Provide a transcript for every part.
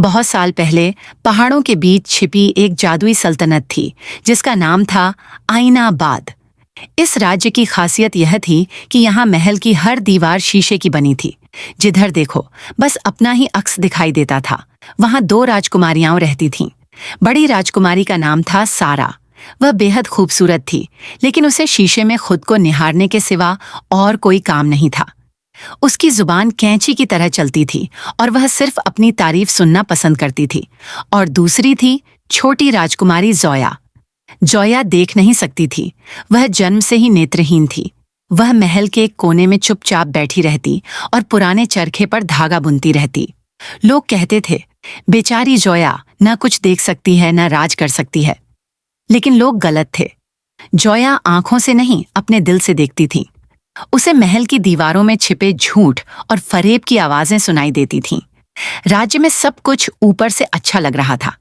बहुत साल पहले पहाड़ों के बीच छिपी एक जादुई सल्तनत थी जिसका नाम था आइनाबाद। इस राज्य की खासियत यह थी कि यहाँ महल की हर दीवार शीशे की बनी थी। जिधर देखो बस अपना ही अक्स दिखाई देता था। वहाँ दो राजकुमारियां रहती थीं। बड़ी राजकुमारी का नाम था सारा। वह बेहद खूबसूरत थी, लेकिन उसे शीशे में खुद को निहारने के सिवा और कोई काम नहीं था। उसकी जुबान कैंची की तरह चलती थी और वह सिर्फ अपनी तारीफ सुनना पसंद करती थी। और दूसरी थी छोटी राजकुमारी जोया। जोया देख नहीं सकती थी, वह जन्म से ही नेत्रहीन थी। वह महल के एक कोने में चुपचाप बैठी रहती और पुराने चरखे पर धागा बुनती रहती। लोग कहते थे, बेचारी जोया न कुछ देख सकती है न राज कर सकती है। लेकिन लोग गलत थे। जोया आंखों से नहीं, अपने दिल से देखती थी। उसे महल की दीवारों में छिपे झूठ और फरेब की आवाजें सुनाई देती थीं। राज्य में सब कुछ ऊपर से अच्छा लग रहा था।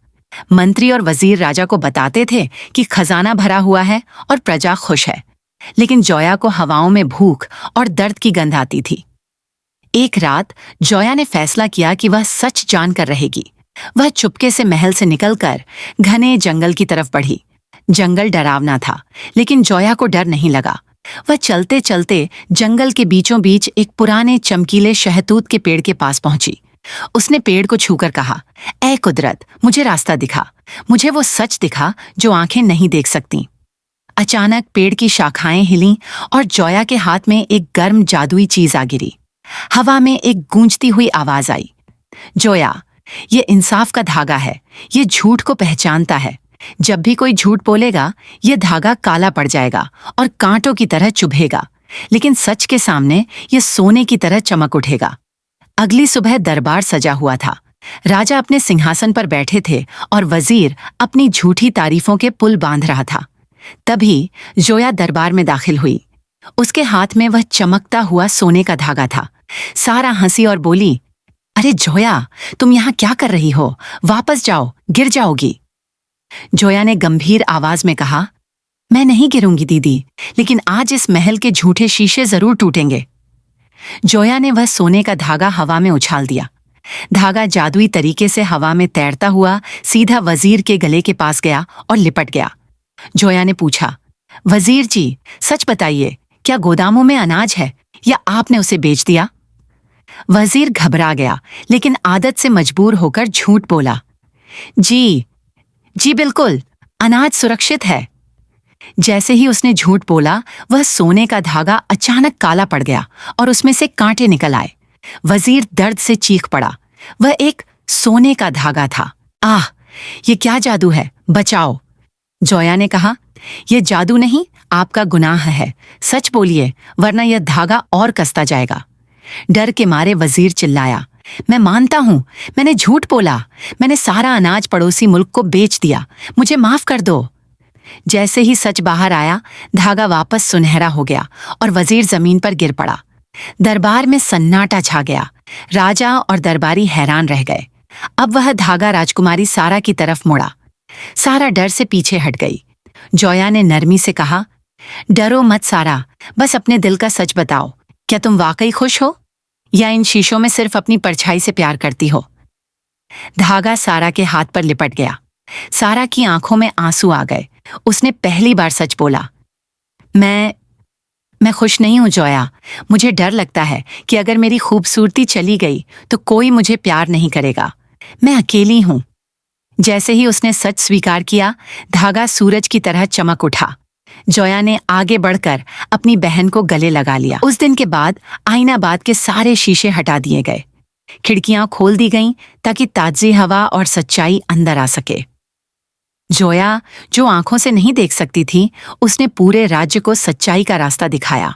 मंत्री और वजीर राजा को बताते थे कि खजाना भरा हुआ है और प्रजा खुश है, लेकिन जोया को हवाओं में भूख और दर्द की गंध आती थी। एक रात जोया ने फैसला किया कि वह सच जानकर रहेगी। वह चुपके से महल से निकलकर घने जंगल की तरफ बढ़ी। जंगल डरावना था, लेकिन जोया को डर नहीं लगा। वह चलते चलते जंगल के बीचों बीच एक पुराने चमकीले शहतूत के पेड़ के पास पहुंची। उसने पेड़ को छूकर कहा, ऐ कुदरत, मुझे रास्ता दिखा। मुझे वो सच दिखा जो आंखें नहीं देख सकती। अचानक पेड़ की शाखाएं हिलीं और जोया के हाथ में एक गर्म जादुई चीज आ गिरी। हवा में एक गूंजती हुई आवाज आई, जोया, ये इंसाफ का धागा है। ये झूठ को पहचानता है। जब भी कोई झूठ बोलेगा, ये धागा काला पड़ जाएगा और कांटों की तरह चुभेगा, लेकिन सच के सामने ये सोने की तरह चमक उठेगा। अगली सुबह दरबार सजा हुआ था। राजा अपने सिंहासन पर बैठे थे और वजीर अपनी झूठी तारीफों के पुल बांध रहा था। तभी जोया दरबार में दाखिल हुई। उसके हाथ में वह चमकता हुआ सोने का धागा था। सारा हंसी और बोली, अरे जोया, तुम यहाँ क्या कर रही हो? वापस जाओ, गिर जाओगी। जोया ने गंभीर आवाज में कहा, मैं नहीं गिरूंगी दीदी, लेकिन आज इस महल के झूठे शीशे जरूर टूटेंगे। जोया ने वह सोने का धागा हवा में उछाल दिया। धागा जादुई तरीके से हवा में तैरता हुआ सीधा वजीर के गले के पास गया और लिपट गया। जोया ने पूछा, वजीर जी, सच बताइए, क्या गोदामों में अनाज है या आपने उसे बेच दिया? वजीर घबरा गया, लेकिन आदत से मजबूर होकर झूठ बोला, जी बिल्कुल, अनाज सुरक्षित है। जैसे ही उसने झूठ बोला, वह सोने का धागा अचानक काला पड़ गया और उसमें से कांटे निकल आए। वजीर दर्द से चीख पड़ा। वह एक सोने का धागा था। आह, ये क्या जादू है, बचाओ। जोया ने कहा, यह जादू नहीं, आपका गुनाह है। सच बोलिए, वरना यह धागा और कसता जाएगा। डर के मारे वजीर चिल्लाया, मैं मानता हूं, मैंने झूठ बोला। मैंने सारा अनाज पड़ोसी मुल्क को बेच दिया। मुझे माफ कर दो। जैसे ही सच बाहर आया, धागा वापस सुनहरा हो गया और वजीर जमीन पर गिर पड़ा। दरबार में सन्नाटा छा गया। राजा और दरबारी हैरान रह गए। अब वह धागा राजकुमारी सारा की तरफ मुड़ा। सारा डर से पीछे हट गई। जोया ने नरमी से कहा, डरो मत सारा, बस अपने दिल का सच बताओ। क्या तुम वाकई खुश हो या इन शीशों में सिर्फ अपनी परछाई से प्यार करती हो? धागा सारा के हाथ पर लिपट गया। सारा की आंखों में आंसू आ गए। उसने पहली बार सच बोला, मैं खुश नहीं हूं जोया। मुझे डर लगता है कि अगर मेरी खूबसूरती चली गई तो कोई मुझे प्यार नहीं करेगा। मैं अकेली हूं। जैसे ही उसने सच स्वीकार किया, धागा सूरज की तरह चमक उठा। जोया ने आगे बढ़कर अपनी बहन को गले लगा लिया। उस दिन के बाद आइनाबाद के सारे शीशे हटा दिए गए। खिड़कियां खोल दी गईं ताकि ताजी हवा और सच्चाई अंदर आ सके। जोया, जो आंखों से नहीं देख सकती थी, उसने पूरे राज्य को सच्चाई का रास्ता दिखाया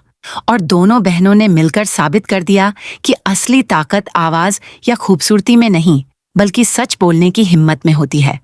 और दोनों बहनों ने मिलकर साबित कर दिया कि असली ताकत आवाज या खूबसूरती में नहीं, बल्कि सच बोलने की हिम्मत में होती है।